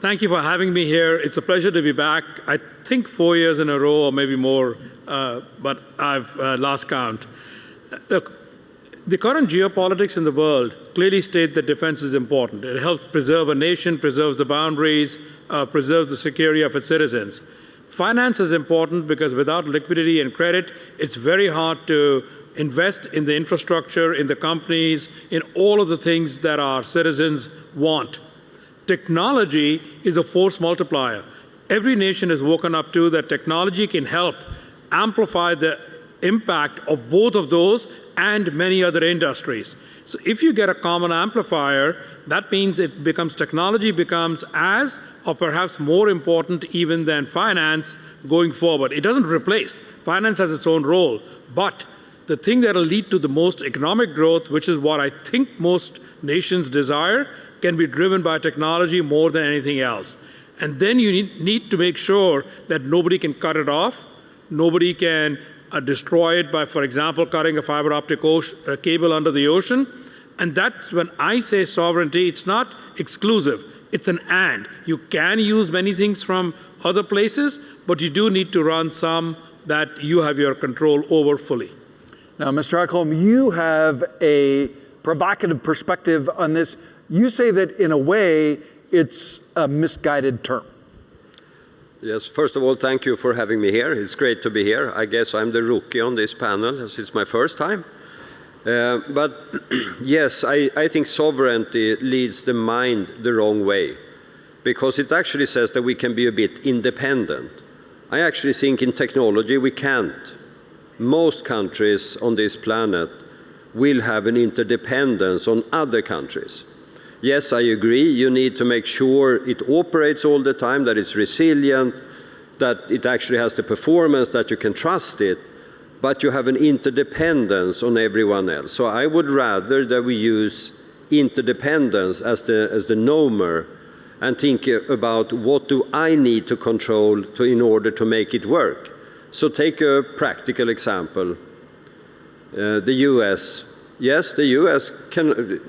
Thank you for having me here. It's a pleasure to be back. I think 4 years in a row or maybe more, but I've lost count. Look, the current geopolitics in the world clearly state that defense is important. It helps preserve a nation, preserves the boundaries, preserves the security of its citizens. Finance is important because without liquidity and credit, it's very hard to invest in the infrastructure, in the companies, in all of the things that our citizens want. Technology is a force multiplier. Every nation has woken up to that technology can help amplify the impact of both of those and many other industries. So if you get a common amplifier, that means it becomes, technology becomes as or perhaps more important even than finance going forward. It doesn't replace. Finance has its own role, but the thing that will lead to the most economic growth, which is what I think most nations desire, can be driven by technology more than anything else. And then you need to make sure that nobody can cut it off, nobody can destroy it by, for example, cutting a fiber optic cable under the ocean. And that's when I say sovereignty, it's not exclusive, it's an and. You can use many things from other places, but you do need to run some that you have your control over fully. Now, Mr. Ekholm, you have a provocative perspective on this. You say that in a way, it's a misguided term. Yes, first of all, thank you for having me here. It's great to be here. I guess I'm the rookie on this panel, as it's my first time. But yes, I think sovereignty leads the mind the wrong way, because it actually says that we can be a bit independent. I actually think in technology we can't. Most countries on this planet will have an interdependence on other countries. Yes, I agree, you need to make sure it operates all the time, that it's resilient, that it actually has the performance, that you can trust it, but you have an interdependence on everyone else. So I would rather that we use interdependence as the nomer and think about what do I need to control in order to make it work. So take a practical example. The US. Yes, the US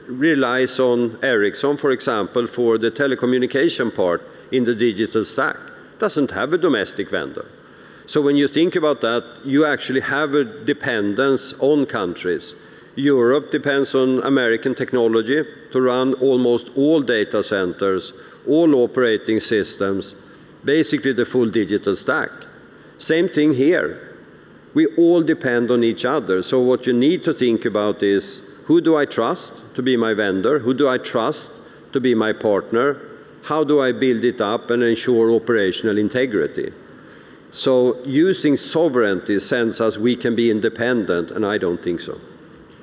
relies on Ericsson, for example, for the telecommunication part in the digital stack. Doesn't have a domestic vendor. So when you think about that, you actually have a dependence on countries. Europe depends on American technology to run almost all data centers, all operating systems, basically the full digital stack. Same thing here. We all depend on each other. So what you need to think about is, who do I trust to be my vendor? Who do I trust to be my partner? How do I build it up and ensure operational integrity? So using sovereignty sends us we can be independent, and I don't think so.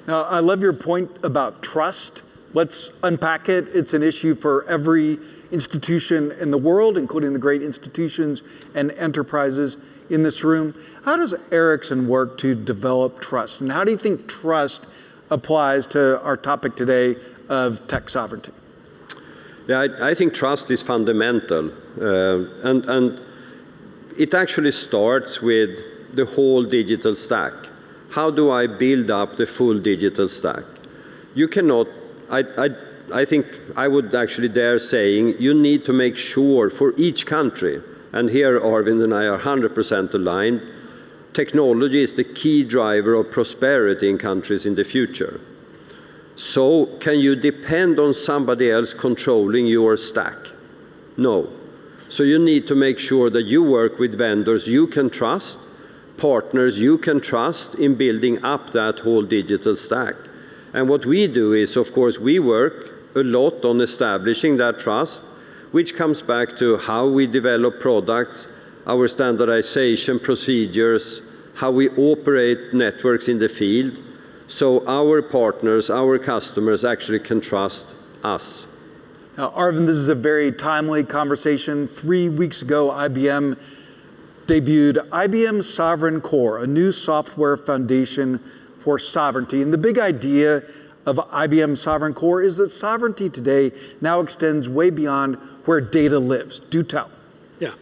Now, I love your point about trust. Let's unpack it. It's an issue for every institution in the world, including the great institutions and enterprises in this room. How does Ericsson work to develop trust? And how do you think trust applies to our topic today of tech sovereignty? Yeah, I think trust is fundamental. And it actually starts with the whole digital stack. How do I build up the full digital stack? You cannot, I think I would actually dare saying, you need to make sure for each country, and here Arvind and I are 100% aligned, technology is the key driver of prosperity in countries in the future. So can you depend on somebody else controlling your stack? No. So you need to make sure that you work with vendors you can trust, partners you can trust in building up that whole digital stack. And what we do is, of course, we work a lot on establishing that trust, which comes back to how we develop products, our standardization procedures, how we operate networks in the field, so our partners, our customers actually can trust us. Now, Arvind, this is a very timely conversation. 3 weeks ago, IBM debuted IBM Sovereign Core, a new software foundation for sovereignty. And the big idea of IBM Sovereign Core is that sovereignty today now extends way beyond where data lives. Do tell. Yeah.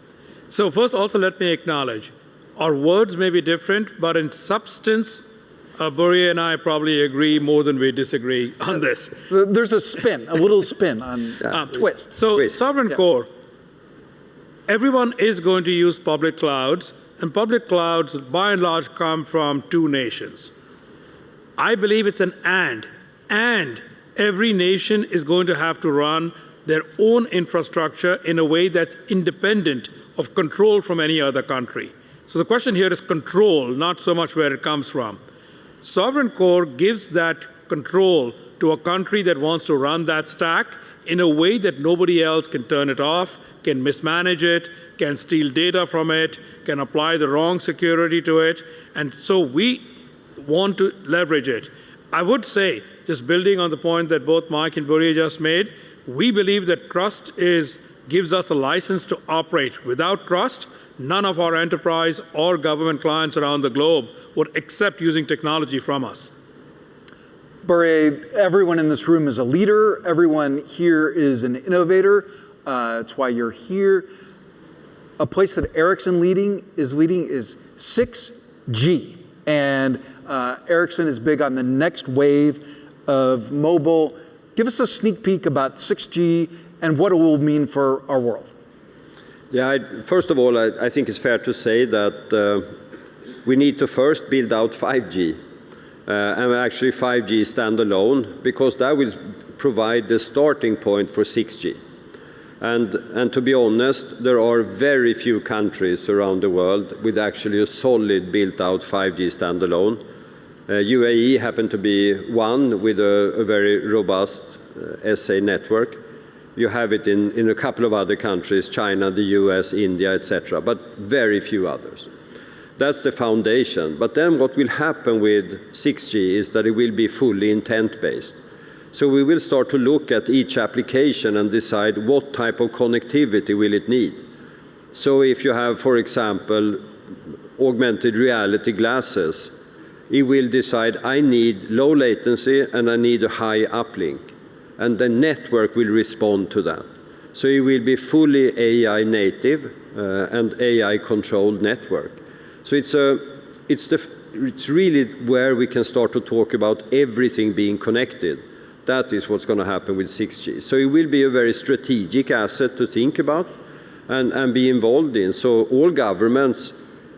So first, also let me acknowledge, our words may be different, but in substance, Börje and I probably agree more than we disagree on this. There's a spin, a little spin on twist. So Sovereign Core, everyone is going to use public clouds, and public clouds, by and large, come from two nations. I believe it's an and every nation is going to have to run their own infrastructure in a way that's independent of control from any other country. So the question here is control, not so much where it comes from. Sovereign core gives that control to a country that wants to run that stack in a way that nobody else can turn it off, can mismanage it, can steal data from it, can apply the wrong security to it. And so we want to leverage it. I would say, just building on the point that both Mike and Börje just made, we believe that trust gives us a license to operate. Without trust, none of our enterprise or government clients around the globe would accept using technology from us. Börje, everyone in this room is a leader. Everyone here is an innovator. That's why you're here. A place that Ericsson is leading is 6G. And Ericsson is big on the next wave of mobile. Give us a sneak peek about 6G and what it will mean for our world. Yeah, first of all, I think it's fair to say that we need to first build out 5G. And actually 5G standalone, because that will provide the starting point for 6G. And to be honest, there are very few countries around the world with actually a solid built-out 5G standalone. UAE happened to be one with a very robust SA network. You have it in a couple of other countries, China, the US, India, etc., but very few others. That's the foundation. But then what will happen with 6G is that it will be fully intent-based. So we will start to look at each application and decide what type of connectivity will it need. So if you have, for example, augmented reality glasses, it will decide I need low latency and I need a high uplink. And the network will respond to that. So it will be fully AI native and AI controlled network. So it's really where we can start to talk about everything being connected. That is what's going to happen with 6G. So it will be a very strategic asset to think about and be involved in. So all governments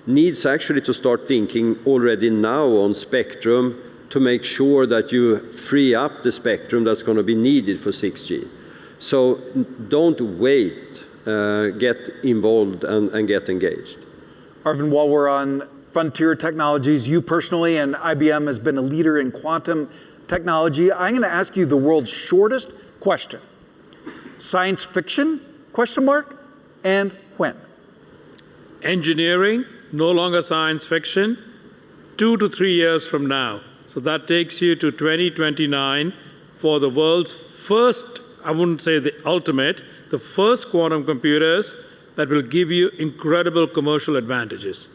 needs actually to start thinking already now on spectrum to make sure that you free up the spectrum that's going to be needed for 6G. So don't wait, get involved and get engaged. Arvind, while we're on frontier technologies, you personally and IBM has been a leader in quantum technology. I'm going to ask you the world's shortest question. Science fiction, question mark, and when? Engineering, no longer science fiction, 2 to 3 years from now. So that takes you to 2029 for the world's first, I wouldn't say the ultimate, the first quantum computers that will give you incredible commercial advantages.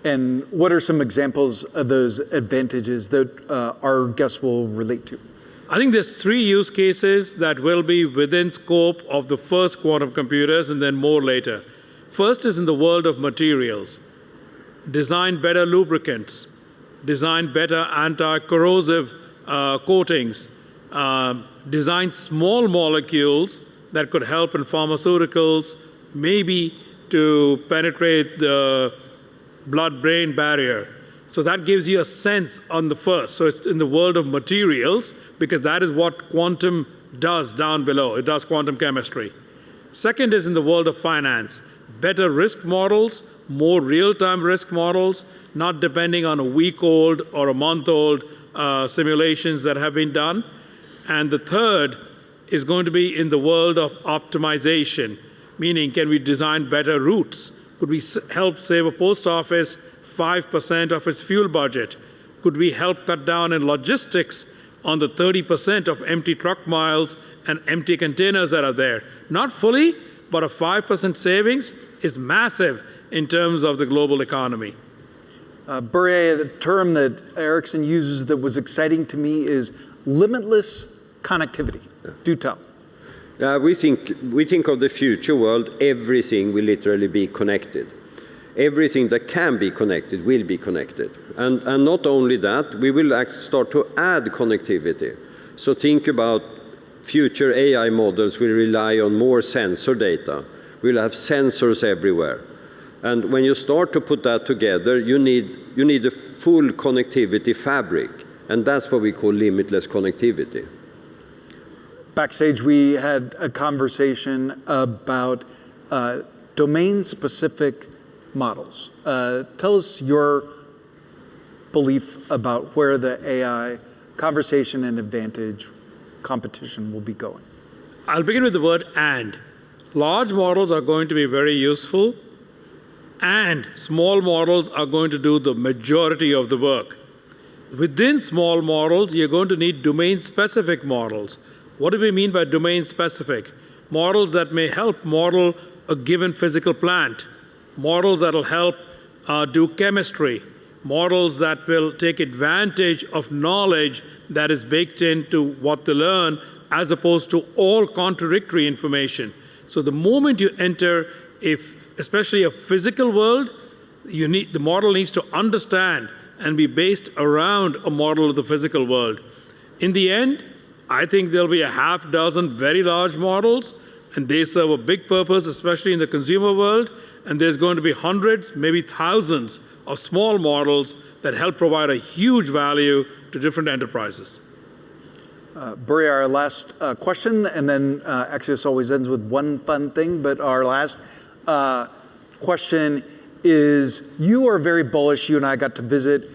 And what are some examples of those advantages that our guests will relate to? I think there's 3 use cases that will be within scope of the first quantum computers and then more later. First is in the world of materials. Design better lubricants, design better anti-corrosive coatings, design small molecules that could help in pharmaceuticals, maybe to penetrate the blood-brain barrier. So that gives you a sense on the first. So it's in the world of materials, because that is what quantum does down below. It does quantum chemistry. Second is in the world of finance. Better risk models, more real-time risk models, not depending on a week-old or a month-old simulations that have been done. And the third is going to be in the world of optimization, meaning can we design better routes? Could we help save a post office 5% of its fuel budget? Could we help cut down in logistics on the 30% of empty truck miles and empty containers that are there? Not fully, but a 5% savings is massive in terms of the global economy. Börje, a term that Ericsson uses that was exciting to me is limitless connectivity. Yeah. Do tell. We think of the future world, everything will literally be connected. Everything that can be connected will be connected. And not only that, we will start to add connectivity. So think about future AI models will rely on more sensor data, We'll have sensors everywhere. And when you start to put that together, you need a full connectivity fabric. And that's what we call limitless connectivity. Backstage, we had a conversation about domain-specific models. Tell us your belief about where the AI conversation and advantage competition will be going. I'll begin with the word and. Large models are going to be very useful, and small models are going to do the majority of the work. Within small models, you're going to need domain-specific models. What do we mean by domain-specific? Models that may help model a given physical plant, models that will help do chemistry, models that will take advantage of knowledge that is baked into what they learn, as opposed to all contradictory information. So the moment you enter, especially a physical world, the model needs to understand and be based around a model of the physical world. In the end, I think there'll be a half dozen very large models, and they serve a big purpose, especially in the consumer world, and there's going to be hundreds, maybe thousands of small models that help provide a huge value to different enterprises. Börje, our last question, and then actually this always ends with one fun thing, but our last question is, you are very bullish, you and I got to visit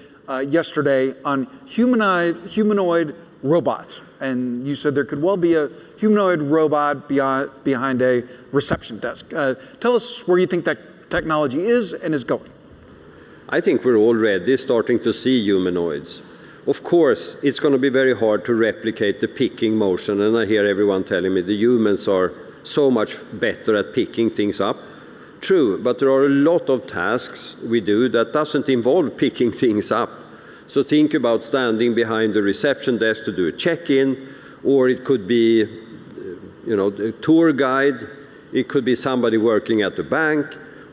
yesterday on humanoid robots. And you said there could well be a humanoid robot behind a reception desk. Tell us where you think that technology is and is going. I think we're already starting to see humanoids. Of course, it's going to be very hard to replicate the picking motion, and I hear everyone telling me the humans are so much better at picking things up. True, but there are a lot of tasks we do that doesn't involve picking things up. So think about standing behind the reception desk to do a check-in, or it could be, a tour guide, it could be somebody working at the bank.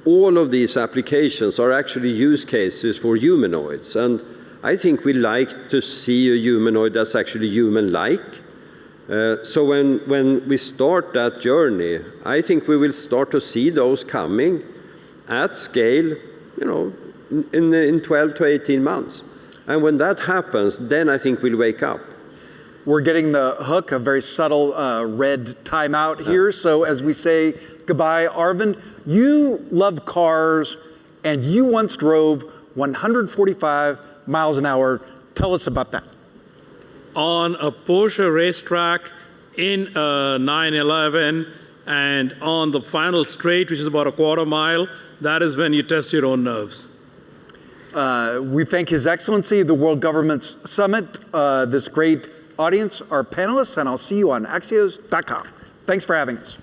All of these applications are actually use cases for humanoids, and I think we like to see a humanoid that's actually human-like. So when we start that journey, I think we will start to see those coming at scale, in 12 to 18 months. And when that happens, then I think we'll wake up. We're getting the hook, a very subtle red timeout here. So as we say goodbye, Arvind, you love cars, and you once drove 145 miles an hour. Tell us about that. On a Porsche racetrack in a 911, and on the final straight, which is about a quarter mile, that is when you test your own nerves. We thank His Excellency, the World Government's Summit, this great audience, our panelists, and I'll see you on Axios.com. Thanks for having us.